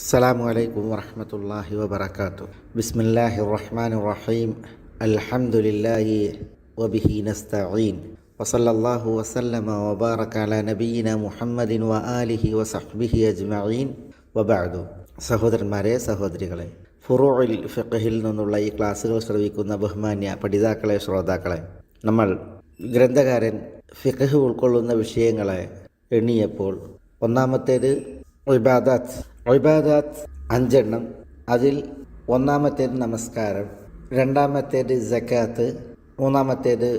അസ്സലാമു അലൈക്കും വറഹ്മത്തുള്ളാഹി വബറകാതുഹു. ബിസ്മില്ലാഹിർ റഹ്മാനിർ റഹീം. അൽഹംദുലില്ലാഹി വബിഹി നസ്തഈൻ. വസല്ലല്ലാഹു വസല്ലമ വബാറക അലാ നബിയിന മുഹമ്മദിൻ വആലിഹി വസഹ്ബിഹി അജ്മഈൻ. വബഅദു. സഹോദരന്മാരെ, സഹോദരികളെ, ഫുറൂഉൽ ഫിഖ്ഹിൽ നിന്നുള്ള ഈ ക്ലാസ്സുകൾ ശ്രവിക്കുന്ന ബഹുമാന്യ പഠിതാക്കളെ, ശ്രോതാക്കളെ, നമ്മൾ ഗ്രന്ഥകാരൻ ഫിഖ്ഹ് ഉൾക്കൊള്ളുന്ന വിഷയങ്ങളെ എണ്ണിയപ്പോൾ ഒന്നാമത്തേത് ഇബാദാത്ത്. ഇബാദാത്ത് 5 എണ്ണം. അതിൽ ഒന്നാമത്തേത് നമസ്കാരം, രണ്ടാമത്തേത് സക്കാത്ത്, മൂന്നാമത്തേത്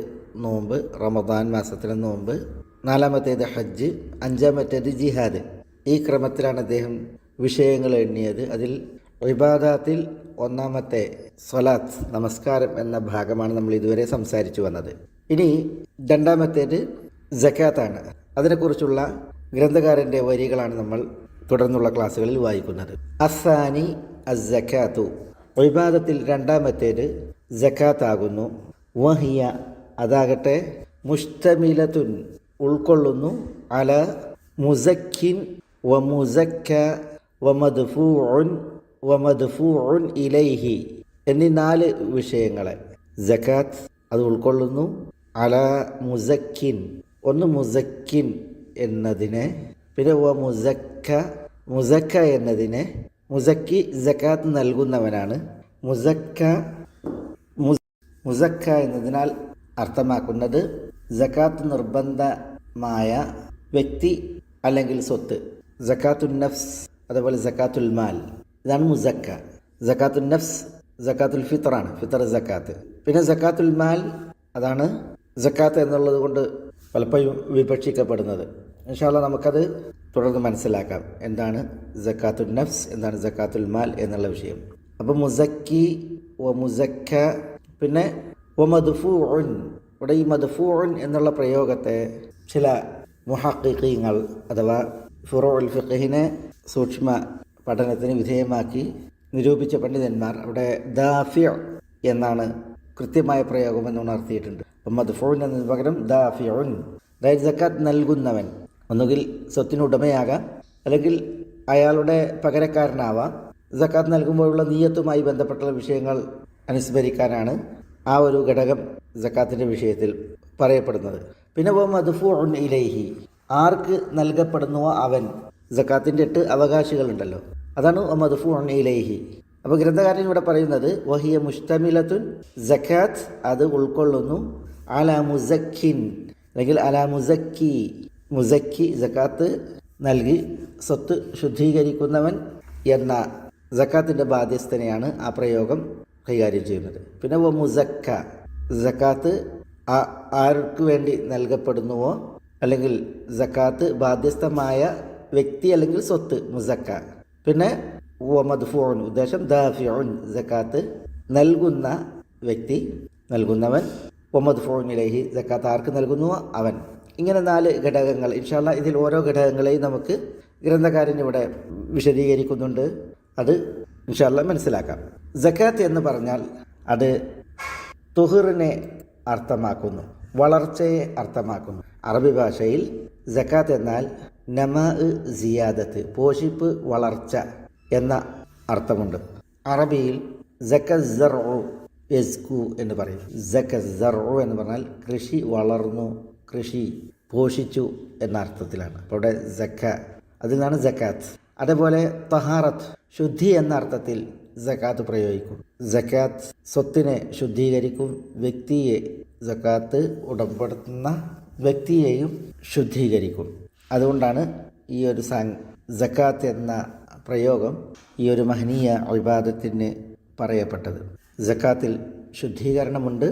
നോമ്പ്, റമദാൻ മാസത്തിലെ നോമ്പ്, നാലാമത്തേത് ഹജ്ജ്, അഞ്ചാമത്തേത് ജിഹാദ്. ഈ ക്രമത്തിലാണ് അദ്ദേഹം വിഷയങ്ങൾ എണ്ണിയത്. അതിൽ ഇബാദാത്തിൽ ഒന്നാമത്തെ സ്വലാത്ത്, നമസ്കാരം എന്ന ഭാഗമാണ് നമ്മൾ ഇതുവരെ സംസാരിച്ചു വന്നത്. ഇനി രണ്ടാമത്തേത് സക്കാത്താണ്. അതിനെക്കുറിച്ചുള്ള ഗ്രന്ഥകാരൻ്റെ വരികളാണ് നമ്മൾ തുടർന്നുള്ള ക്ലാസ്സുകളിൽ വായിക്കുന്നത്. അസാനി അസ്സക്കാത്തു. ഇബാദത്തിൽ രണ്ടാമത്തേത് സക്കാത്താകുന്നു. വഹിയ, അതാകട്ടെ, മുസ്തമിലത്തുൻ, ഉൾക്കൊള്ളുന്നു, അല മുസക്കിൻ വ മുസക്ക വ മദ്ഫൂഉൻ വ മദ്ഫൂഉൻ ഇലൈഹി എന്നീ 4 വിഷയങ്ങളെ സക്കാത്ത് അത് ഉൾക്കൊള്ളുന്നു. അല മുസക്കിൻ, ഒന്ന് മുസക്കിൻ എന്നതിനെ, പിന്നെ വ മുസക്ക, മുസക്ക എന്നതിനെ. മുസക്കി സക്കാത്ത് നൽകുന്നവനാണ്. മുസക്ക എന്നതിനാൽ അർത്ഥമാക്കുന്നത് സക്കാത്ത് നിർബന്ധമായ വ്യക്തി അല്ലെങ്കിൽ സ്വത്ത്. സക്കാത്തുൽ നഫ്സ്, അതുപോലെ സക്കാത്തുൽ മാൽ, ഇതാണ് മുസക്ക. സക്കാത്തുൽ നഫ്സ് സക്കാത്തുൽ ഫിത്റാണ്, ഫിത്ർ സക്കാത്ത്. പിന്നെ സക്കാത്തുൽ മാൽ, അതാണ് സക്കാത്ത് എന്നുള്ളത് കൊണ്ട് പലപ്പോഴും വിവക്ഷിക്കപ്പെടുന്നത്. ഇൻഷാ അല്ലാഹ് നമുക്കത് തുടർന്ന് മനസ്സിലാക്കാം. എന്താണ് സക്കാത്തുൽ നഫ്സ്, എന്താണ് സക്കാത്തുൽ മാൽ എന്നുള്ള വിഷയം. അപ്പോൾ മുസക്കി വ മുസക്ക, പിന്നെ വ മദ്ഫൂഉൻ. ഇവിടെ ഈ മദ്ഫൂഉൻ എന്നുള്ള പ്രയോഗത്തെ ചില മുഹഖിഖീങ്ങൾ അഥവാ ഫുറൂഉൽ ഫിഖ്ഹിനെ സൂക്ഷ്മ പഠനത്തിന് വിധേയമാക്കി നിരൂപിച്ച പണ്ഡിതന്മാർ അവിടെ ദാഫിഅ് എന്നാണ് കൃത്യമായ പ്രയോഗം എന്ന് ഉണർത്തിയിട്ടുണ്ട്. അപ്പം മദ്ഫൂഉൻ എന്നതിന് പകരം ദാഫിഉൻ, അതായത് സക്കാത്ത് നൽകുന്നവൻ. ഒന്നുകിൽ സ്വത്തിനുടമയാകാം, അല്ലെങ്കിൽ അയാളുടെ പകരക്കാരനാവാം. സക്കാത്ത് നൽകുമ്പോഴുള്ള നിയ്യത്തുമായി ബന്ധപ്പെട്ട വിഷയങ്ങൾ അനുസ്മരിക്കാനാണ് ആ ഒരു ഘടകം സക്കാത്തിൻ്റെ വിഷയത്തിൽ പറയപ്പെടുന്നത്. പിന്നെ വ മദ്ഫൂഉൻ ഇലൈഹി, ആർക്ക് നൽകപ്പെടുന്നുവോ അവൻ. സക്കാത്തിൻ്റെ 8 അവകാശികളുണ്ടല്ലോ, അതാണ് വ മദ്ഫൂഉൻ ഇലൈഹി. അപ്പോൾ ഗ്രന്ഥകാരൻ ഇവിടെ പറയുന്നത് വഹിയ മുസ്തമിലത്തുൻ, സക്കാത്ത് അത് ഉൾക്കൊള്ളുന്നു, അലാ മുസക്കിൻ, അല്ലെങ്കിൽ അലാ മുസക്കി. മുസക്കി സക്കാത്ത് നൽകി സ്വത്ത് ശുദ്ധീകരിക്കുന്നവൻ എന്ന സക്കാത്തിൻ്റെ ബാധ്യസ്ഥനെയാണ് ആ പ്രയോഗം കൈകാര്യം ചെയ്യുന്നത്. പിന്നെ വ മുസക്ക, സക്കാത്ത് ആർക്ക് വേണ്ടി നൽകപ്പെടുന്നുവോ, അല്ലെങ്കിൽ സക്കാത്ത് ബാധ്യസ്ഥമായ വ്യക്തി അല്ലെങ്കിൽ സ്വത്ത്, മുസക്ക. പിന്നെ വ മദ്ഫൂഉൻ, ഉദ്ദേശം ദാഫിഉൻ, സക്കാത്ത് നൽകുന്ന വ്യക്തി, നൽകുന്നവൻ. വ മദ്ഫൂഉൻ ഇലൈഹി, സക്കാത്ത് ആർക്ക് നൽകുന്നുവോ അവൻ. ഇങ്ങനെ 4 ഘടകങ്ങൾ. ഇൻഷാ അല്ലാഹ് ഇതിൽ ഓരോ ഘടകങ്ങളെയും നമുക്ക് ഗ്രന്ഥകാരൻ ഇവിടെ വിശദീകരിക്കുന്നുണ്ട്. അത് ഇൻഷാ അല്ലാഹ് മനസ്സിലാക്കാം. സക്കാത്ത് എന്ന് പറഞ്ഞാൽ അത് തുഹറിനെ അർത്ഥമാക്കുന്നു, വളർച്ചയെ അർത്ഥമാക്കുന്നു. അറബി ഭാഷയിൽ സക്കാത്ത് എന്നാൽ നമാ സിയാദത്ത്, പോഷിപ്പ്, വളർച്ച എന്ന അർത്ഥമുണ്ട്. അറബിയിൽ സക്കസ്സർഉ യസ്കു എന്ന് പറയും. സക്കസ്സർഉ എന്ന് പറഞ്ഞാൽ കൃഷി വളർന്നു, കൃഷി പോഷിച്ചു എന്ന അർത്ഥത്തിലാണ്. അപ്പോൾ ഇവിടെ സക്ക, അതിൽ നിന്നാണ് സക്കാത്ത്. അതേപോലെ തഹാറത്ത്, ശുദ്ധി എന്ന അർത്ഥത്തിൽ സക്കാത്ത് പ്രയോഗിക്കും. സക്കാത്ത് സ്വത്തിനെ ശുദ്ധീകരിക്കും, വ്യക്തിയെ, സക്കാത്ത് ഉടമ്പടുത്തുന്ന വ്യക്തിയെയും ശുദ്ധീകരിക്കും. അതുകൊണ്ടാണ് ഈ ഒരു സക്കാത്ത് എന്ന പ്രയോഗം ഈ ഒരു മഹനീയ ഇബാദത്തിന് പറയപ്പെട്ടത്. സക്കാത്തിൽ ശുദ്ധീകരണമുണ്ട്,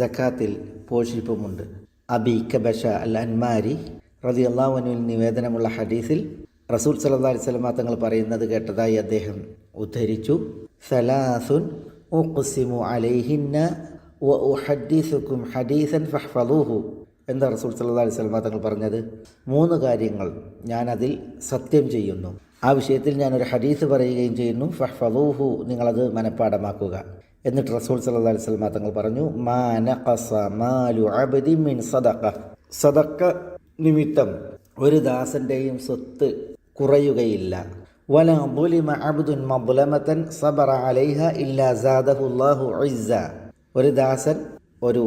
സക്കാത്തിൽ പോഷിപ്പുമുണ്ട്. അബി കബശ അൽ അൻമാരി റളിയല്ലാഹു അൻഹുവിൽ നിവേദനമുള്ള ഹദീസിൽ റസൂൽ സല്ലല്ലാഹു അലൈഹി വസല്ലം തങ്ങൾ പറയുന്നത് കേട്ടതായി അദ്ദേഹം ഉദ്ധരിച്ചു. സലാസുൻ ഉഖ്സിമു അലൈഹിന്ന വ ഉഹദ്ദിസുകും ഹദീസൻ ഫഹ്ഫളൂഹു. എന്താ റസൂൽ സല്ലല്ലാഹു അലൈഹി വസല്ലം തങ്ങൾ പറഞ്ഞത്? 3 കാര്യങ്ങൾ ഞാനതിൽ സത്യം ചെയ്യുന്നു, ആ വിഷയത്തിൽ ഞാനൊരു ഹദീസ് പറയുകയും ചെയ്യുന്നു. ഫഹ്ഫളൂഹു, നിങ്ങളത് മനഃപ്പാഠമാക്കുക. എന്നിട്ട് റസൂൽ സല്ലല്ലാഹു അലൈഹി വസല്ലം തങ്ങൾ പറഞ്ഞു, മാ നഖസ മാലു അബ്ദി മിൻ സദഖ. സദഖ നിമിത്തം ഒരു ദാസൻ്റെയും സ്വത്ത് കുറയുകയില്ല. വല ളുലിമ അബ്ദുൻ മദ്ലമതൻ സബറ അലൈഹ ഇല്ലാ സാദഹു അല്ലാഹു ഇസ്സ. ഒരു ദാസൻ ഒരു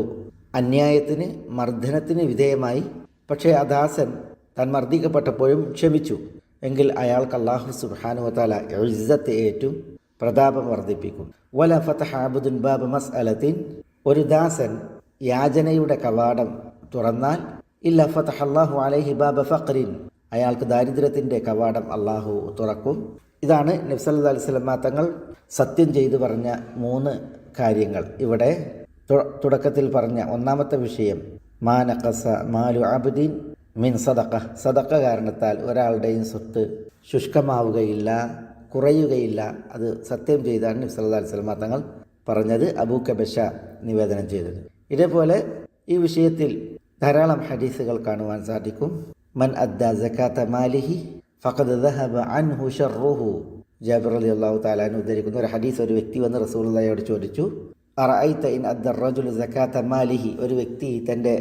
അന്യായത്തിന് മർദ്ദനത്തിന് വിധേയമായി, പക്ഷേ ആ ദാസൻ താൻ മർദ്ദിക്കപ്പെട്ടപ്പോഴും ക്ഷമിച്ചു എങ്കിൽ അയാൾക്ക് അല്ലാഹു സുബ്ഹാനഹു വതആല ഇസ്സത്ത് ഏറ്റും പ്രതാപം വർദ്ധിപ്പിക്കും. വല ഫതഹ അബ്ദുൻ ബാബ മസ്അലത്തിൻ, ഒരു ദാസൻ യാചനയുടെ കവാടം തുറന്നാൽ ഇല്ല ഫതഹ അല്ലാഹു അലൈഹി ബാബ ഫഖ്റിൻ, അയാൾക്ക് ദാരിദ്ര്യത്തിൻ്റെ കവാടം അള്ളാഹു തുറക്കും. ഇതാണ് നബി സല്ലല്ലാഹു അലൈഹി വസല്ലം തങ്ങൾ സത്യം ചെയ്തു പറഞ്ഞ 3 കാര്യങ്ങൾ. ഇവിടെ തുടക്കത്തിൽ പറഞ്ഞ ഒന്നാമത്തെ വിഷയം മാ നഖസ മാലു അബ്ദിൻ മിൻ സദഖ, സദഖ കാരണത്താൽ ഒരാളുടെയും സ്വത്ത് ശുഷ്കമാവുകയില്ല, കുറയുകയില്ല. അത് സത്യം ചെയ്താണ് നബി സല്ലല്ലാഹു അലൈഹി വസല്ലം തങ്ങൾ പറഞ്ഞത്, അബൂ കബശ നിവേദനം ചെയ്തത്. ഇതേപോലെ ഈ വിഷയത്തിൽ ധാരാളം ഹദീസുകൾ കാണുവാൻ സാധിക്കും. മൻ അദ്ദാ സകാത്ത മാലിഹി ഫഖദ് ദഹബ അൻഹു ശർറുഹു. ജാബിർ റളിയല്ലാഹു തആല അൻഹു ഉദ്ധരിക്കുന്ന ഒരു ഹദീസ്, ഒരു വ്യക്തി വന്ന് റസൂലുള്ളാഹിയോട് ചോദിച്ചു, അറഅയ്ത ഇൻ അദ്ദ റജുലു സകാത്ത മാലിഹി, ഒരു വ്യക്തി തൻ്റെ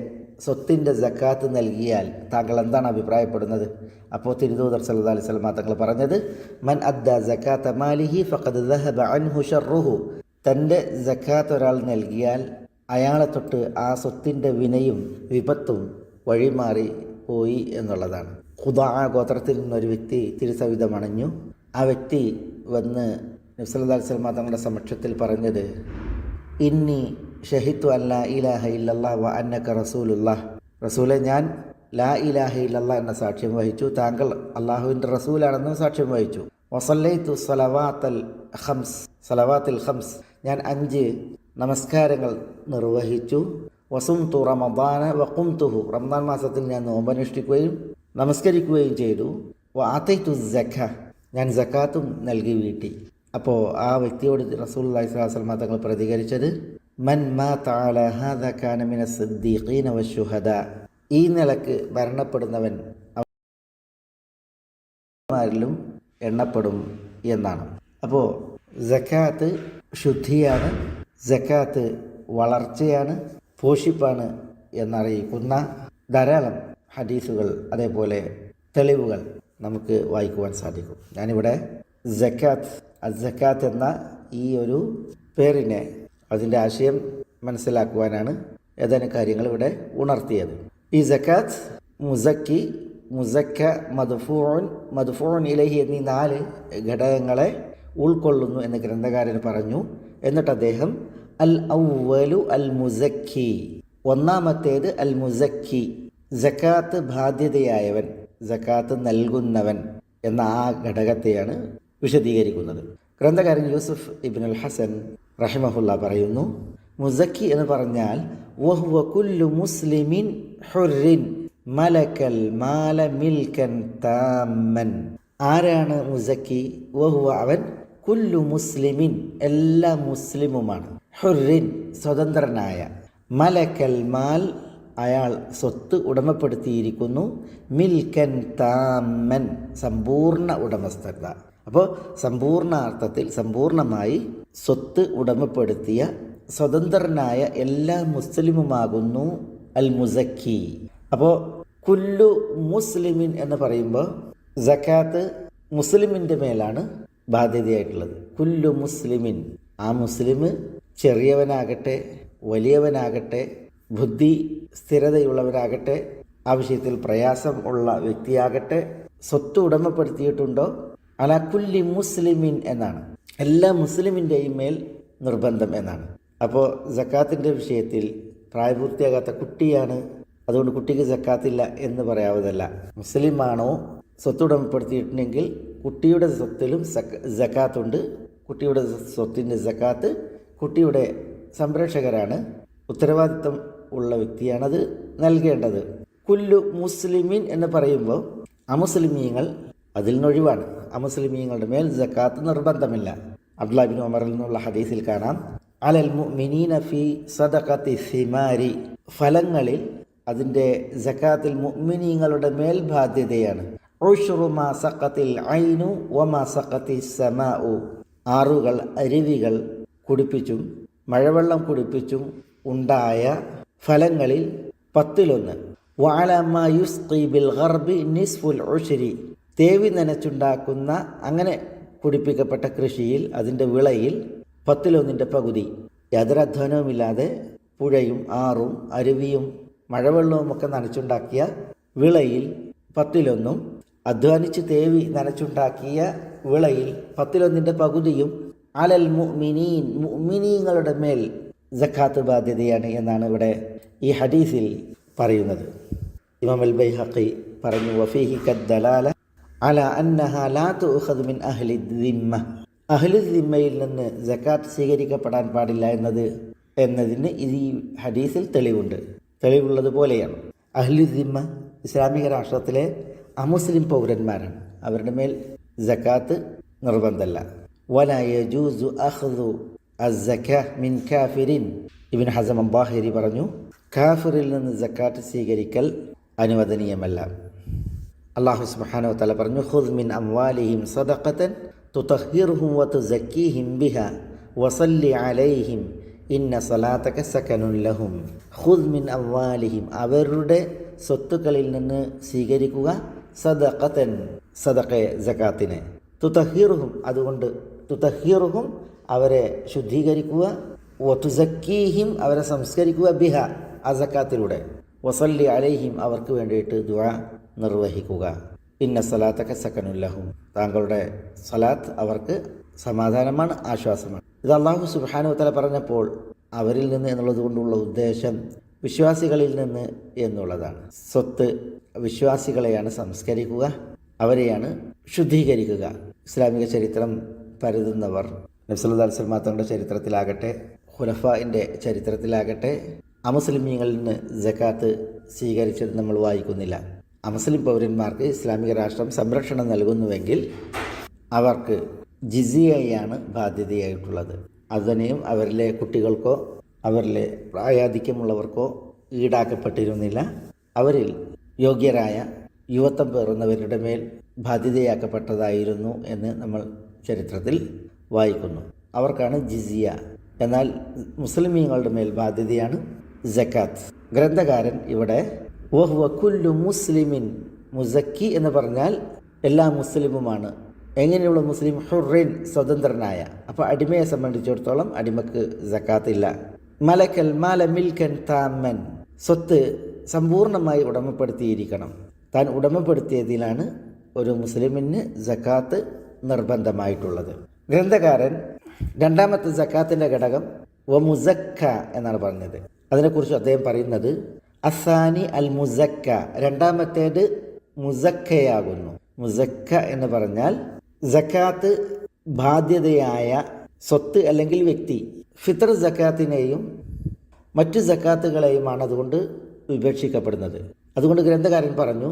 സ്വത്തിൻ്റെ സക്കാത്ത് നൽകിയാൽ താങ്കൾ എന്താണ് അഭിപ്രായപ്പെടുന്നത്? അപ്പോൾ തിരുദൂതർ സല്ലല്ലാഹു അലൈഹി വസല്ലം തങ്ങൾ പറഞ്ഞത്, മൻ അദ്ദാ സകാത്ത മാലിഹി ഫഖദ് ദഹബ അൻഹു ശർറുഹു, തൻ്റെ സക്കാത്ത് ഒരാൾ നൽകിയാൽ അയാളെ തൊട്ട് ആ സ്വത്തിൻ്റെ വിനയും വിപത്തും വഴിമാറി പോയി എന്നുള്ളതാണ്. ഖുദാ ഗോത്രത്തിൽ നിന്നൊരു വ്യക്തി തിരുസവിധമണഞ്ഞു. ആ വ്യക്തി വന്ന് നബി സല്ലല്ലാഹു അലൈഹി വസല്ലം തങ്ങളുടെ സമക്ഷത്തിൽ പറഞ്ഞത്, ഇന്നി ഷഹിദു അൻ ലാ ഇലാഹ ഇല്ലല്ലാഹ് വ അന്നക റസൂലുള്ളാഹ്, റസൂലെ ഞാൻ ലാ ഇലാഹ ഇല്ലല്ലാഹ് എന്ന സാക്ഷ്യം വഹിച്ചു, താങ്കൾ അള്ളാഹുവിൻ്റെ റസൂലാണെന്നും സാക്ഷ്യം വഹിച്ചു. വസല്ലൈതു സലവാത്തിൽ ഖംസ്, ഞാൻ 5 നമസ്കാരങ്ങൾ നിർവഹിച്ചു. വസുംതു റമദാന വഖുംതുഹു, റമദാൻ മാസത്തിൽ ഞാൻ നോമ്പനുഷ്ഠിക്കുകയും നമസ്കരിക്കുകയും ചെയ്തു. വഅതൈതു സക്ക, ഞാൻ സക്കാത്തും നൽകി വീട്ടി. അപ്പോൾ ആ വ്യക്തിയോട് റസൂലുള്ളാഹി സ്വല്ലല്ലാഹു അലൈഹി വസല്ലം തങ്ങൾ പ്രതികരിച്ചത്, മൻ മാത അലാ ഹാദാ കാന മിനസ് സിദ്ദീഖീന വശുഹദാ, ഈ നിലക്ക് മരണപ്പെടുന്നവൻ അവരിലും എണ്ണപ്പെടും എന്നാണ്. അപ്പോൾ സക്കാത്ത് ശുദ്ധിയാണ്, സക്കാത്ത് വളർച്ചയാണ്, പോഷിപ്പാണ് എന്നറിയിക്കുന്ന ധാരാളം ഹദീസുകൾ അതേപോലെ തെളിവുകൾ നമുക്ക് വായിക്കുവാൻ സാധിക്കും. ഞാനിവിടെ സക്കാത്ത് എന്ന ഈ ഒരു പേരിനെ, അതിൻ്റെ ആശയം മനസ്സിലാക്കുവാനാണ് ഏതാനും കാര്യങ്ങൾ ഇവിടെ ഉണർത്തിയത്. ഈ സക്കാത്ത് മുസക്കി, മുസക്ക, മദ്ഫൂഉൻ ഇലൈഹി എന്നീ 4 ഘടകങ്ങളെ ഉൾക്കൊള്ളുന്നു എന്ന് ഗ്രന്ഥകാരൻ പറഞ്ഞു. എന്നിട്ട് അദ്ദേഹം അൽ ഔവലു അൽ മുസക്കി, ഒന്നാമത്തേത് അൽ മുസക്കി, സക്കാത്ത് ബാധ്യതയായവൻ, സക്കാത്ത് നൽകുന്നവൻ എന്ന ആ ഘടകത്തെയാണ് വിശദീകരിക്കുന്നത്. ഗ്രന്ഥകാരൻ യൂസുഫ് ഇബ്നുൽ ഹസൻ റഹിമഹുല്ല പറയുന്നു, മുസക്കി എന്ന് പറഞ്ഞാൽ വഹുവ കുല്ലു മുസ്ലിമിൻ ഹുർരിൻ മലക്കൽ മാല മിൽക്കൻ താമൻ. ആരാണ് മുസക്കി? വഹുവ, അവൻ, കുല്ലു മുസ്ലിമിൻ, എല്ലാ മുസ്ലിമുമാണ്, ഹുർരിൻ, സ്വതന്ത്രനായ, മലക്കൽ മാൽ, അയാൾ സ്വത്ത് ഉടമപ്പെടുത്തിയിരിക്കുന്നു, മിൽക്കൻ താമൻ, സമ്പൂർണ്ണ ഉടമസ്ഥത. അപ്പോൾ സമ്പൂർണ്ണ അർത്ഥത്തിൽ സമ്പൂർണമായി സ്വത്ത് ഉടമപ്പെടുത്തിയ സ്വതന്ത്രനായ എല്ലാ മുസ്ലിമുമാകുന്നു അൽ മുസക്കി. അപ്പോൾ കുല്ലു മുസ്ലിമിൻ എന്ന് പറയുമ്പോൾ സക്കാത്ത് മുസ്ലിമിൻ്റെ മേലാണ് ബാധ്യതയായിട്ടുള്ളത്. കുല്ലു മുസ്ലിമിൻ, ആ മുസ്ലിം ചെറിയവനാകട്ടെ വലിയവനാകട്ടെ, ബുദ്ധി സ്ഥിരതയുള്ളവരാകട്ടെ, ആ വിഷയത്തിൽ പ്രയാസം ഉള്ള വ്യക്തിയാകട്ടെ, സ്വത്ത് ഉടമപ്പെടുത്തിയിട്ടുണ്ടോ, അലാ കുല്ലി മുസ്ലിമിൻ എന്നാണ്, എല്ലാ മുസ്ലിമിൻ്റെയും മേൽ നിർബന്ധം എന്നാണ്. അപ്പോൾ സക്കാത്തിൻ്റെ വിഷയത്തിൽ പ്രായപൂർത്തിയാകാത്ത കുട്ടിയാണ്, അതുകൊണ്ട് കുട്ടിക്ക് സക്കാത്തില്ല എന്ന് പറയാവതല്ല. മുസ്ലിമാണോ സ്വത്ത് ഉടമപ്പെടുത്തിയിട്ടുണ്ടെങ്കിൽ കുട്ടിയുടെ സ്വത്തിലും സക്കാത്തുണ്ട്. കുട്ടിയുടെ സ്വത്തിൻ്റെ സക്കാത്ത് കുട്ടിയുടെ സംരക്ഷകരാണ്, ഉത്തരവാദിത്വം ഉള്ള വ്യക്തിയാണത് നൽകേണ്ടത്. കുല്ലു മുസ്ലിമിൻ എന്ന് പറയുമ്പോൾ അമുസ്ലിമീങ്ങൾ അതിൽ നിന്നൊഴിവാണ്. അമുസ്ലിമീങ്ങളുടെ മേൽ സക്കാത്ത് നിർബന്ധമില്ല. അബ്ദുല്ലാഹി ഇബ്നു ഉമറിൽ നിന്നുള്ള ഹദീസിൽ കാണാം, അലൽ മുഅ്മിനീന ഫീ സദഖത്തി സിമാരി, ഫലങ്ങളിൽ അതിൻ്റെ സക്കാത്തിൽ മുഅ്മിനീങ്ങളുടെ മേൽ ബാധ്യതയാണ്. ഉശ്റു മാ സഖത്തിൽ ഐനു വമാ സഖത്തി സമാഉ, ആറുകൾ അരുവികൾ കുടിപ്പിച്ചും മഴവെള്ളം കുടിപ്പിച്ചും ഉണ്ടായ ഫലങ്ങളിൽ 10 വഅല മാ യുസ്ഖി ബിൽ ഗർബി നിസ്ഫുൽ ഉശ്രി, തേവി നനച്ചുണ്ടാക്കുന്ന അങ്ങനെ പൊടിപ്പിക്കപ്പെട്ട കൃഷിയിൽ അതിൻ്റെ വിളയിൽ 10 പകുതി യാതൊരധ്വാനവുമില്ലാതെ പുഴയും ആറും അരുവിയും മഴവെള്ളവുമൊക്കെ നനച്ചുണ്ടാക്കിയ വിളയിൽ 10 അധ്വാനിച്ച് തേവി നനച്ചുണ്ടാക്കിയ വിളയിൽ 10 പകുതിയും അലൽ മുഅ്മിനീങ്ങളുടെ മേൽ സക്കാത്ത് ബാധ്യതയാണ് എന്നാണ് ഇവിടെ ഈ ഹദീസിൽ പറയുന്നത്. ഇമാം അൽ ബൈഹഖി പറഞ്ഞു, വഫീഹി കദ്ദലാല അല അന്നഹ ലാ തുഖദ് മിൻ അഹ്ലി ദിമ്മ, അഹ്ലി ദിമ്മയിൽ നിന്ന് സക്കാത്ത് സ്വീകരിക്കപ്പെടാൻ പാടില്ല എന്നതിന് ഈ ഹദീസിൽ തെളിവുണ്ട്. തെളിവുള്ളതുപോലെയാണ്. അഹ്ലി ദിമ്മ ഇസ്ലാമിക രാഷ്ട്രത്തിലെ അമുസ്ലിം പൗരന്മാരാണ്. അവരുടെ മേൽ സക്കാത്ത് നിർബന്ധമല്ല. വലാ യജൂസു അഖ്ദു അസ്സകാഹ് മിൻ കാഫിരിൻ, ഇബ്നു ഹസം അൽ-ബാഹിരി പറഞ്ഞു, കാഫിറിൽ നിന്ന് സക്കാത്ത് സ്വീകരിക്കൽ അനുവദനീയമല്ല. അല്ലാഹു സുബ്ഹാനഹു വ തആല പറഞ്ഞു, ഖുദ് മിൻ അംവാലിഹിം സദഖതൻ തുതഹിറുഹും വതുസക്കീഹിം ബിഹാ വസല്ലി അലൈഹിം ഇന്ന സലാത്തക സകനുൻ ലഹും. ഖുദ് മിൻ അംവാലിഹിം, അവരുടെ സ്വത്തുക്കളിൽ നിന്ന് സ്വീകരിക്കുക, സദഖതൻ, സദഖയെ സകാത്തിനെ, തുതഹിറുഹും, അതുകൊണ്ട് തുതഹിറുഹും, അവരെ ശുദ്ധീകരിക്കുക, വതുസക്കീഹിം, അവരെ സംസ്കരിക്കുക, ബിഹ, ആ സക്കാത്തിലൂടെ, വസല്ലി അലൈഹിം, അവർക്ക് വേണ്ടിയിട്ട് ദുആ നിർവഹിക്കുക. ഇന്ന സലാത്തക സകനുൻ ലഹും, താങ്കളുടെ സലാത്ത് അവർക്ക് സമാധാനമാണ്, ആശ്വാസമാണ്. ഇത് അല്ലാഹു സുബ്ഹാനഹു വ തആല പറഞ്ഞപ്പോൾ അവരിൽ നിന്ന് എന്നുള്ളത് കൊണ്ടുള്ള ഉദ്ദേശം വിശ്വാസികളിൽ നിന്ന് എന്നുള്ളതാണ്. സ്വത്ത് വിശ്വാസികളെയാണ് സംസ്കരിക്കുക, അവരെയാണ് ശുദ്ധീകരിക്കുക. ഇസ്ലാമിക ചരിത്രം പരതുന്നവർ നബി സല്ലല്ലാഹു അലൈഹി വസല്ലം തങ്ങളുടെ ചരിത്രത്തിലാകട്ടെ ഖുലഫാഇൻ്റെ ചരിത്രത്തിലാകട്ടെ അമുസ്ലിമീങ്ങളിൽ നിന്ന് സക്കാത്ത് സ്വീകരിച്ചത് നമ്മൾ വായിക്കുന്നില്ല. അമുസ്ലിം പൗരന്മാർക്ക് ഇസ്ലാമിക രാഷ്ട്രം സംരക്ഷണം നൽകുന്നുവെങ്കിൽ അവർക്ക് ജിസിയയാണ് ബാധ്യതയായിട്ടുള്ളത്. അതുതന്നെയും അവരിലെ കുട്ടികൾക്കോ അവരിലെ പ്രായാധിക്യമുള്ളവർക്കോ ഈടാക്കപ്പെട്ടിരുന്നില്ല. അവരിൽ യോഗ്യരായ യുവത്വം പേറുന്നവരുടെ മേൽ ബാധ്യതയാക്കപ്പെട്ടതായിരുന്നു എന്ന് നമ്മൾ ചരിത്രത്തിൽ വായിക്കുന്നു. അവർക്കാണ് ജിസിയ. എന്നാൽ മുസ്ലിമീങ്ങളുടെ മേൽ ബാധ്യതയാണ് സക്കാത്ത്. ഗ്രന്ഥകാരൻ ഇവിടെ വഹുവ കുല്ലു മുസ്ലിമിൻ, മുസക്കി എന്ന് പറഞ്ഞാൽ എല്ലാ മുസ്ലിമുമാണ്. എങ്ങനെയുള്ള മുസ്ലിം? ഹുറിൻ, സ്വതന്ത്രനായ. അപ്പോൾ അടിമയെ സംബന്ധിച്ചിടത്തോളം അടിമക്ക് സക്കാത്തില്ല. മലക്കൽ മാല മിൽക്കൻ താമൻ, സ്വത്ത് സമ്പൂർണ്ണമായി ഉടമപ്പെടുത്തിയിരിക്കണം. താൻ ഉടമപ്പെടുത്തിയതിലാണ് ഒരു മുസ്ലിമിന് സക്കാത്ത് നിർബന്ധമായിട്ടുള്ളത്. ഗ്രന്ഥകാരൻ രണ്ടാമത്തെ സക്കാത്തിൻ്റെ ഘടകം വമുസക്ക എന്നാണ് പറഞ്ഞത്. അതിനെക്കുറിച്ച് അദ്ദേഹം പറയുന്നത് അസാനി അൽ മുസക്ക, രണ്ടാമത്തേത് മുസക്കയാകുന്നു. മുസക്ക എന്ന് പറഞ്ഞാൽ സക്കാത്ത് ബാധ്യതയായ സ്വത്ത് അല്ലെങ്കിൽ വ്യക്തി. ഫിത്ർ സക്കാത്തിനെയും മറ്റു സക്കാത്തുകളെയുമാണ് അതുകൊണ്ട് വിവക്ഷിക്കപ്പെടുന്നത്. അതുകൊണ്ട് ഗ്രന്ഥകാരൻ പറഞ്ഞു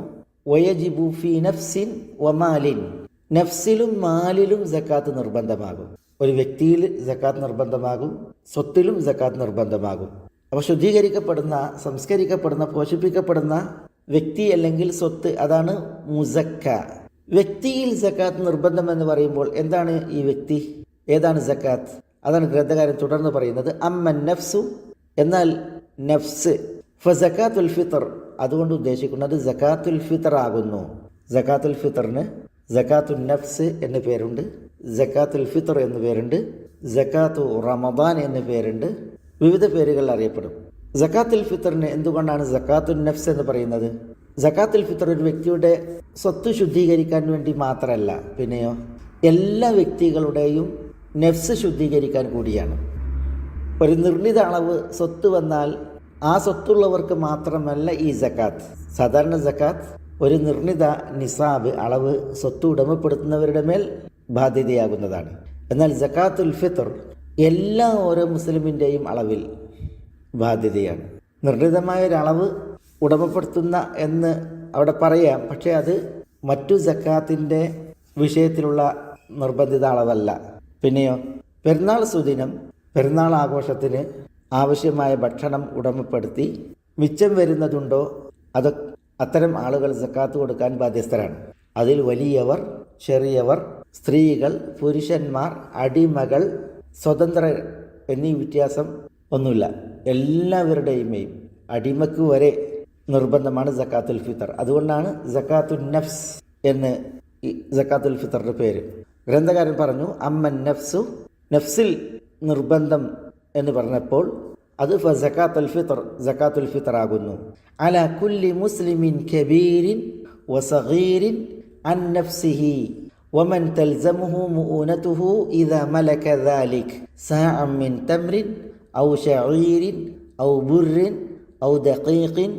വയജിബു ഫി നഫ്സിൻ വമാലിൻ, നഫ്സിലും മാലിലും സക്കാത്ത് നിർബന്ധമാകും. ഒരു വ്യക്തിയിൽ സക്കാത്ത് നിർബന്ധമാകും, സ്വത്തിലും സക്കാത്ത് നിർബന്ധമാകും. അപ്പോൾ ശുദ്ധീകരിക്കപ്പെടുന്ന, സംസ്കരിക്കപ്പെടുന്ന, പോഷിപ്പിക്കപ്പെടുന്ന വ്യക്തി അല്ലെങ്കിൽ സ്വത്ത്, അതാണ് മുസക്ക. വ്യക്തിയിൽ സക്കാത്ത് നിർബന്ധമെന്ന് പറയുമ്പോൾ എന്താണ് ഈ വ്യക്തി? ഏതാണ് സക്കാത്ത്? അതാണ് ഗ്രന്ഥകാരൻ തുടർന്ന് പറയുന്നത് അമ്മൻ നഫ്സു, എന്നാൽ നഫ്സ്. ഫസക്കാത്തുൽ ഫിത്ർ, അതുകൊണ്ട് ഉദ്ദേശിക്കുന്നത് സക്കാത്തുൽ ഫിത്ർ ആകുന്നു. സക്കാത്തുൽ ഫിത്റിന് സക്കാത്തുൽ നഫ്സ് എന്ന് പേരുണ്ട്, സക്കാത്തുൽ ഫിത്ർ എന്ന് പേരുണ്ട്, സക്കാത്തു റമദാൻ എന്ന് പേരുണ്ട്, വിവിധ പേരുകൾ അറിയപ്പെടും. സക്കാത്തുൽ ഫിത്റിന് എന്തുകൊണ്ടാണ് സക്കാത്തുൽ നഫ്സ് എന്ന് പറയുന്നത്? സക്കാത്തുൽ ഫിത്ർ ഒരു വ്യക്തിയുടെ സ്വത്ത് ശുദ്ധീകരിക്കാൻ വേണ്ടി മാത്രമല്ല, പിന്നെയോ എല്ലാ വ്യക്തികളുടെയും നഫ്സ് ശുദ്ധീകരിക്കാൻ കൂടിയാണ്. ഒരു നിർണിത അളവ് സ്വത്ത് വന്നാൽ ആ സ്വത്തുള്ളവർക്ക് മാത്രമല്ല ഈ സക്കാത്ത്. സാധാരണ സക്കാത്ത് ഒരു നിർണിത നിസാബ് അളവ് സ്വത്ത് ഉടമപ്പെടുത്തുന്നവരുടെ മേൽ ബാധ്യതയാകുന്നതാണ്. എന്നാൽ സക്കാത്തുൽ ഫിത്ർ എല്ലാ ഓരോ മുസ്ലിമിൻ്റെയും അളവിൽ ബാധ്യതയാണ്. നിർണിതമായൊരളവ് ഉടമപ്പെടുത്തുന്ന എന്ന് അവിടെ പറയാം, പക്ഷേ അത് മറ്റു സക്കാത്തിൻ്റെ വിഷയത്തിലുള്ള നിർബന്ധിത അളവല്ല. പിന്നെയോ പെരുന്നാൾ സുദിനം, പെരുന്നാൾ ആഘോഷത്തിന് ആവശ്യമായ ഭക്ഷണം ഉടമപ്പെടുത്തി മിച്ചം വരുന്നതുണ്ടോ അത്തരം ആളുകൾ സക്കാത്ത് കൊടുക്കാൻ ബാധ്യസ്ഥരാണ്. അതിൽ വലിയവർ, ചെറിയവർ, സ്ത്രീകൾ, പുരുഷന്മാർ, അടിമകൾ, സ്വതന്ത്രർ എന്നീ വ്യത്യാസം ഒന്നുമില്ല. എല്ലാവരുടെയും അടിമക്ക് വരെ നിർബന്ധമാണ് സക്കാത്തുൽ ഫിത്ർ. അതുകൊണ്ടാണ് സക്കാത്തുൽ നഫ്സ് എന്ന് ഈ സക്കാത്തുൽ ഫിത്തറിൻ്റെ പേര്. ഗ്രന്ഥകാരൻ പറഞ്ഞു അമ്മൻ നഫ്സു, നഫ്സിൽ നിർബന്ധം എന്ന് പറഞ്ഞപ്പോൾ അത് സക്കാത്തുൽ ഫിത്തർ ആകുന്നു. അല കുല്ലി മുസ്ലിമിൻ കബീരിൻ വസഗീരിൻ അൻ നഫ്സിഹി വമൻ തൽസമുഹു മുഊനതുഹു ഇദാ മലക ദാലിക് സാഅൻ മിൻ തംറിൻ ഔ ശഈരിൻ ഔ ബുർറിൻ ഔ ദഖീഖിൻ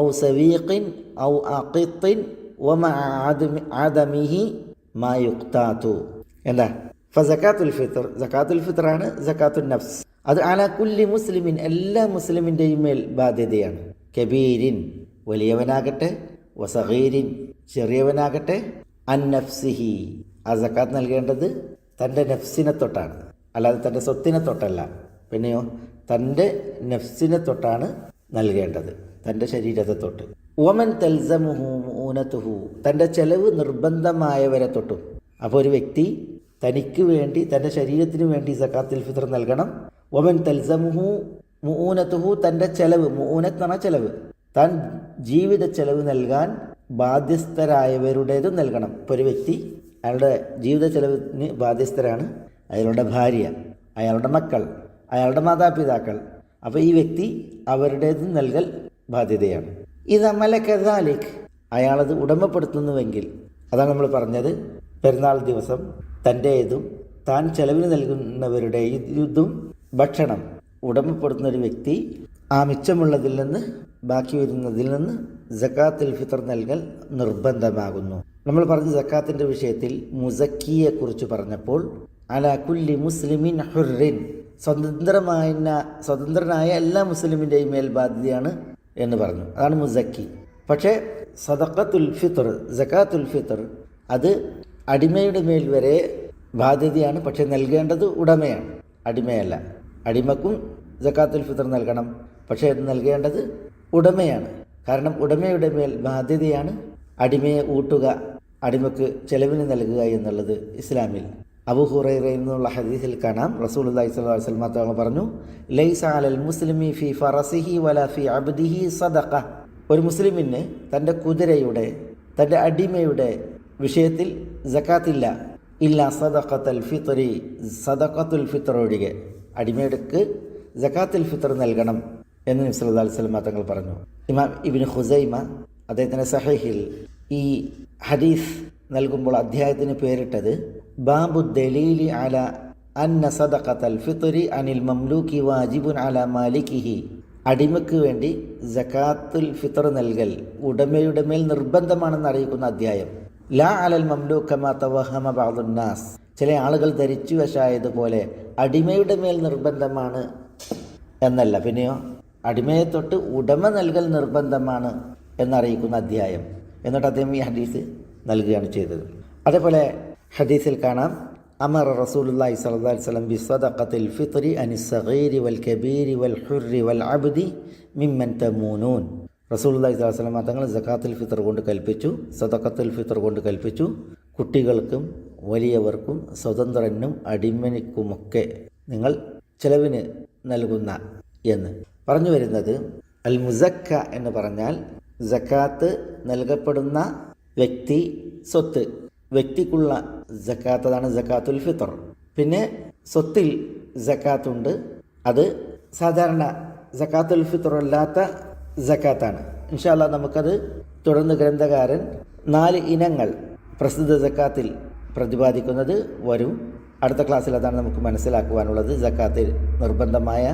ഔ സവീഖിൻ ഔ അഖിത്തിൻ വമഅ ആദമിഹി മാ യുഖ്താതു. എന്താ ഫസക്കാത്തുൽ ഫിത്തർ? സക്കാത്തുൽ ഫിത്തറാണ് സക്കാത്തുൽ നഫ്സ്. അത് അലാ കുല്ലി മുസ്ലിമിൻ, എല്ലാ മുസ്ലിമിൻ്റെയും മേൽ ബാധ്യതയാണ്. കബീരിൻ വലിയവനാകട്ടെ, വസഗീരിൻ ചെറിയവനാകട്ടെ, അൻ നഫ്സിഹി ആ സക്കാത്ത് നൽകേണ്ടത് തൻ്റെ നഫ്സിനെ തൊട്ടാണ്, അല്ലാതെ തൻ്റെ സ്വത്തിനെ തൊട്ടല്ല. പിന്നെയോ തൻ്റെ നഫ്സിനെ തൊട്ടാണ് നൽകേണ്ടത്, തൻ്റെ ശരീരത്തെ തൊട്ട്. വമൻ തൽസമുഹു മുഊനതുഹു, തൻ്റെ ചെലവ് നിർബന്ധമായവരെ തൊട്ടും. അപ്പോൾ ഒരു വ്യക്തി തനിക്ക് വേണ്ടി, തൻ്റെ ശരീരത്തിന് വേണ്ടി സക്കാത്തുൽ ഫിത്തർ നൽകണം. വമൻ തൽസമുഹു മുഊനതുഹു, തൻ്റെ ചെലവ്, മുഊനത്ത് എന്ന് പറഞ്ഞാൽ ചെലവ്, താൻ ജീവിത ചെലവ് നൽകാൻ ബാധ്യസ്ഥരായവരുടേതും നൽകണം. ഇപ്പോൾ ഒരു വ്യക്തി അയാളുടെ ജീവിത ചെലവിന് ബാധ്യസ്ഥരാണ് അയാളുടെ ഭാര്യ, അയാളുടെ മക്കൾ, അയാളുടെ മാതാപിതാക്കൾ. അപ്പോൾ ഈ വ്യക്തി അവരുടേതും നൽകൽ ബാധ്യതയാണ്. ഇത് അമലക്കദാലിക്, അയാളത് ഉടമപ്പെടുത്തുന്നുവെങ്കിൽ, അതാണ് നമ്മൾ പറഞ്ഞത്, പെരുന്നാൾ ദിവസം തൻ്റേതും താൻ ചെലവിന് നൽകുന്നവരുടെ ഇതും ഭക്ഷണം ഉടമപ്പെടുത്തുന്ന ഒരു വ്യക്തി ആ മിച്ചമുള്ളതിൽ നിന്ന്, ബാക്കി വരുന്നതിൽ നിന്ന് സക്കാത്തുൽ ഫിത്തർ നൽകൽ നിർബന്ധമാകുന്നു. നമ്മൾ പറഞ്ഞ സക്കാത്തിൻ്റെ വിഷയത്തിൽ മുസക്കിയെക്കുറിച്ച് പറഞ്ഞപ്പോൾ അലാ കുല്ലി മുസ്ലിമിൻ ഹുർറിൻ, സ്വതന്ത്രനായ എല്ലാ മുസ്ലിമിൻ്റെയും മേൽ ബാധ്യതയാണ് എന്ന് പറഞ്ഞു. അതാണ് മുസക്കി. പക്ഷേ സദഖത്തുൽ ഫിത്തർ, സക്കാത്തുൽ ഫിത്തർ അത് അടിമയുടെ മേൽ വരെ ബാധ്യതയാണ്. പക്ഷേ നൽകേണ്ടത് ഉടമയാണ്, അടിമയല്ല. അടിമക്കും സക്കാത്തുൽ ഫിത്തർ നൽകണം, പക്ഷേ അത് നൽകേണ്ടത് ഉടമയാണ്. കാരണം ഉടമയുടെ മേൽ ബാധ്യതയാണ് അടിമയെ ഊട്ടുക, അടിമക്ക് ചെലവിന് നൽകുക എന്നുള്ളത് ഇസ്ലാമിൽ. അബൂ ഹുറൈറയിൽ നിന്നുള്ള ഹദീസിൽ കാണാം, റസൂലുള്ളാഹി സ്വല്ലല്ലാഹു അലൈഹി വസല്ലം തങ്ങൾ പറഞ്ഞു, ലൈസ അലൽ മുസ്ലിമി ഫി ഫറസിഹി വലാ ഫി അബ്ദിഹി സദഖ. ഒരു മുസ്ലിമിന് തൻ്റെ കുതിരയുടെ, തൻ്റെ അടിമയുടെ വിഷയത്തിൽ സക്കാത്തില്ല. ഇല്ല സദഖത്തുൽ ഫിത്രി, സദഖത്തുൽ ഫിത്ർ ഒഴികെ. അടിമയുടെ സക്കാത്തുൽ ഫിത്ർ നൽകണം എന്ന് നബി സല്ലല്ലാഹു അലൈഹി വസല്ലം തങ്ങൾ പറഞ്ഞു. ഇമാം ഇബ്നു ഖുസൈമ അദ്ദേഹത്തിൻ്റെ സഹീഹിൽ ഈ ഹദീസ് നൽകുമ്പോൾ അധ്യായത്തിന് പേരിട്ടത് ബാബു ദലീലി അല അന്ന സദഖത്തുൽ ഫിത്രി അനിൽ മംലൂക്കി വാജിബുൻ അല മാലിക്കിഹി. അടിമയ്ക്ക് വേണ്ടി സക്കാത്തുൽ ഫിത്ർ നൽകൽ ഉടമയുടെ മേൽ നിർബന്ധമാണെന്ന് അറിയിക്കുന്ന അധ്യായം. ലാ അലൽ മംലൂക്ക് കമാ തവഹമ ബഅദുന്നാസ്, ചില ആളുകൾ ധരിച്ചു വശായതുപോലെ അടിമയുടെ മേൽ നിർബന്ധമാണ് എന്നല്ല. പിന്നെയോ അടിമയെ തൊട്ട് ഉടമ നൽകൽ നിർബന്ധമാണ് എന്നറിയിക്കുന്ന അധ്യായം. എന്നിട്ട് അദ്ദേഹം ഈ ഹദീസ് നൽകുകയാണ് ചെയ്തത്. അതേപോലെ ഹദീസിൽ കാണാം, അമർ റസൂലുള്ളാഹി സ്വല്ലല്ലാഹു അലൈഹി വസല്ലം ബിസ്സദഖത്തിൽ ഫിത്രി അനിസ്സഗീരി വൽ കബീരി വൽ ഹുർരി വൽ അബ്ദി മിമ്മൻ തമൂനൂൻ. റസൂലുള്ളാഹി സ്വല്ലല്ലാഹു അലൈഹി വസല്ലം തങ്ങൾ സക്കാത്തുൽ ഫിത്ർ കൊണ്ട് കൽപ്പിച്ചു, സദഖത്തുൽ ഫിത്ർ കൊണ്ട് കൽപ്പിച്ചു, കുട്ടികൾക്കും വലിയവർക്കും സ്വതന്ത്രനും അടിമനിക്കുമൊക്കെ നിങ്ങൾ ചെലവിന് നൽകുന്ന എന്ന് പറഞ്ഞു വരുന്നത്. അൽ മുസക്ക എന്ന് പറഞ്ഞാൽ സക്കാത്ത് നൽകപ്പെടുന്ന വ്യക്തി, സ്വത്ത്, വ്യക്തിക്കുള്ള സക്കാത്ത്, അതാണ് സക്കാത്തുൽ ഫിത്ർ. പിന്നെ സ്വത്തിൽ സക്കാത്തുണ്ട്, അത് സാധാരണ സക്കാത്തുൽ ഫിത്ർ അല്ലാത്ത സക്കാത്താണ്. ഇൻഷാ അല്ലാഹ് നമുക്കത് തുടർന്ന് ഗ്രന്ഥകാരൻ 4 ഇനങ്ങൾ പ്രസ്തുത സക്കാത്തിൽ പ്രതിപാദിക്കുന്നത് വരും. അടുത്ത ക്ലാസ്സിൽ അതാണ് നമുക്ക് മനസ്സിലാക്കുവാനുള്ളത്, സക്കാത്തിൽ നിർബന്ധമായ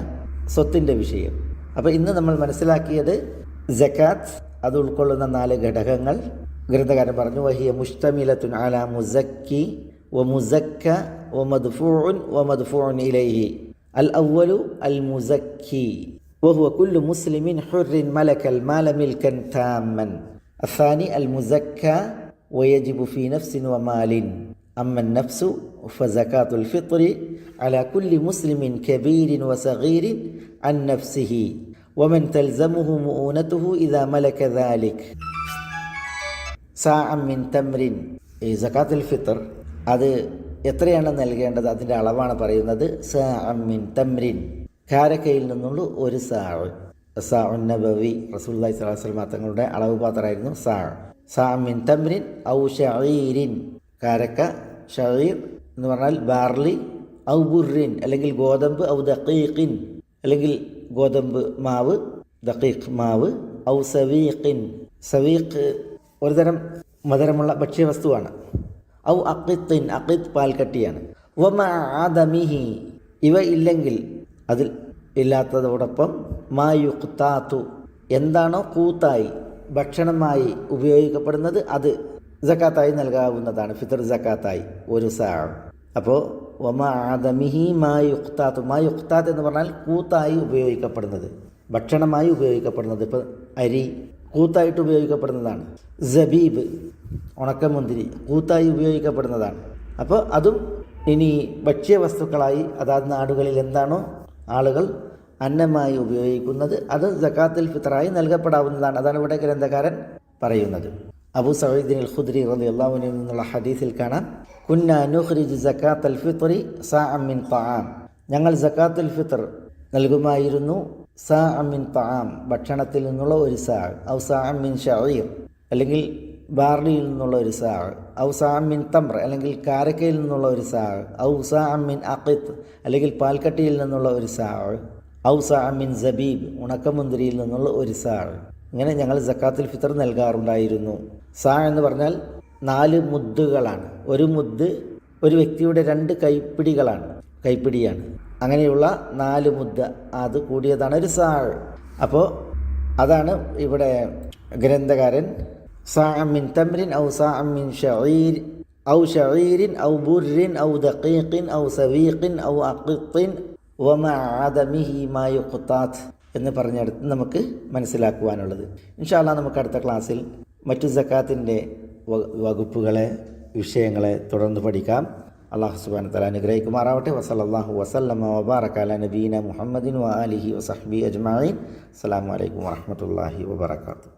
സ്വത്തിൻ്റെ വിഷയം. അപ്പോൾ ഇന്ന് നമ്മൾ മനസ്സിലാക്കിയത് സക്കാത്ത്, അത് ഉൾക്കൊള്ളുന്ന 4 ഘടകങ്ങൾ. ഗ്രന്ഥകാരൻ പറഞ്ഞു, വഹിയ മുഷ്തമിലത്തുൻ അലാ മുസക്കി വ മുസക്ക വ മദ്ഫൂഉൻ വ മദ്ഫൂഉൻ ഇലൈഹി. അൽ അവ്വലു അൽ മുസക്കി وهو كل مسلم حر ملك المال ملكا تاما. الثاني المزكى ويجب في نفس ومال. أما النفس فزكاة الفطر على كل مسلم كبير وصغير عن نفسه ومن تلزمه مؤونته إذا ملك ذلك ساعا من تمر. زكاة الفطر അത് എത്രയാണ് നൽകേണ്ടത്, അതിൻ്റെ അളവാണ് പറയുന്നത്. സാഅം മിൻ തംറിൻ, കാരക്കയിൽ നിന്നുള്ള ഒരു സാഉൻ നബവി, റസൂലുള്ളാഹി സ്വല്ലല്ലാഹു അലൈഹി വസല്ലം തങ്ങളുടെ അളവ് പാത്രമായിരുന്നു സാ. സാ മിൻ തംറിൻ ഔ ഷഈരിൻ, കാരക്ക, ഷഈർ എന്ന് പറഞ്ഞാൽ ബാർലി, ഔ ബുർറിൻ അല്ലെങ്കിൽ ഗോതമ്പ്, ഔ ദഖീഖിൻ അല്ലെങ്കിൽ ഗോതമ്പ് മാവ്, ദഖീഖ് മാവ്, ഔ സവീഖിൻ, സവീഖ് ഒരുതരം മധുരമുള്ള ഭക്ഷ്യവസ്തുവാണ്, ഔ അഖിത്തിൻ, അഖിത്ത് പാൽക്കട്ടിയാണ്. വമഅ ആദമിഹി, ഇവ ഇല്ലെങ്കിൽ അതിൽ ഇല്ലാത്തതോടൊപ്പം മാ യുഖ്താതു, എന്താണോ കൂത്തായി ഭക്ഷണമായി ഉപയോഗിക്കപ്പെടുന്നത് അത് സക്കാത്തായി നൽകാവുന്നതാണ്, ഫിത്ർ സക്കാത്തായി ഒരു സാ. അപ്പോൾ വമഅ ആദമിഹി മാ യുഖ്താതു, മാ യുഖ്താത്ത് എന്ന് പറഞ്ഞാൽ കൂത്തായി ഉപയോഗിക്കപ്പെടുന്നത്, ഭക്ഷണമായി ഉപയോഗിക്കപ്പെടുന്നത്. ഇപ്പോൾ അരി കൂത്തായിട്ട് ഉപയോഗിക്കപ്പെടുന്നതാണ്. സബീബ്, ഉണക്കമുന്തിരി കൂത്തായി ഉപയോഗിക്കപ്പെടുന്നതാണ്. അപ്പോൾ അതും ഇനി ഭക്ഷ്യവസ്തുക്കളായി അതാത് നാടുകളിൽ എന്താണോ ആളുകൾ അന്നമായി ഉപയോഗിക്കുന്നത് അത് സക്കാത്തുൽ ഫിത്റായി നൽകപ്പെടാവുന്നതാണ്. അതാണ് ഇവിടെ ഗ്രന്ഥകാരൻ പറയുന്നത്. അബൂ സഈദ് അൽ ഖുദ്രി റളിയല്ലാഹു അൻഹു നിന്നുള്ള ഹദീസിൽ കാണാം, കുന്നാ നുഖ്രിജു സക്കാത്തുൽ ഫിത്രി സാഅം മിൻ തആം, ഞങ്ങൾ സക്കാത്തുൽ ഫിത്ർ നൽകുമായിരുന്നു സാഅം മിൻ തആം, ഭക്ഷണത്തിൽ നിന്നുള്ള ഒരു സാ, ഔ സാഅം മിൻ ഷഈർ അല്ലെങ്കിൽ ബാർലിയിൽ നിന്നുള്ള ഒരു സാ, ഔ സാഅം മിൻ തംർ അല്ലെങ്കിൽ കാരക്കയിൽ നിന്നുള്ള ഒരു സാ, ഔ സാഅം മിൻ അഖിത്ത് അല്ലെങ്കിൽ പാൽക്കട്ടിയിൽ നിന്നുള്ള ഒരു സാ, ഔ സാഅം മിൻ സബീബ് ഉണക്കമുന്തിരിയിൽ നിന്നുള്ള ഒരു സാ. ഇങ്ങനെ ഞങ്ങൾ സക്കാത്തുൽ ഫിത്ർ നൽകാറുണ്ടായിരുന്നു. സാ എന്ന് പറഞ്ഞാൽ 4 മുദ്ദുകളാണ്. ഒരു മുദ്ദ് ഒരു വ്യക്തിയുടെ 2 കൈപ്പിടിയാണ്. അങ്ങനെയുള്ള 4 മുദ്ദ അത് കൂടിയതാണ് ഒരു സാ. അപ്പോൾ അതാണ് ഇവിടെ ഗ്രന്ഥകാരൻ സാഅം മിൻ തംറിൻ ഔ സാഅം മിൻ ഷഈർ ഔ ഷഈരിൻ ഔ ബുർറിൻ ഔ ദഖീഖിൻ ഔ സവീഖിൻ ഔ അഖിത്തിൻ വമഅ ആദമിഹി മാ യുഖ്താത്ത് എന്ന് പറഞ്ഞെടുത്ത് നമുക്ക് മനസ്സിലാക്കുവാനുള്ളത്. ഇൻഷാ അല്ലാഹ് നമുക്ക് അടുത്ത ക്ലാസ്സിൽ മറ്റു സക്കാത്തിൻ്റെ വകുപ്പുകളെ, വിഷയങ്ങളെ തുടർന്ന് പഠിക്കാം. അല്ലാഹു സുബ്ഹാനഹു വ തആല അനുഗ്രഹിക്കുമാറാവട്ടെ. വസല്ലല്ലാഹു വസല്ലമ വബാറക അലാ നബീന മുഹമ്മദിൻ വ ആലിഹി വസഹ്ബിഹി അജ്മഈൻ. അസ്സലാമു അലൈക്കും വറഹ്മത്തുള്ളാഹി വബറകാതുഹു.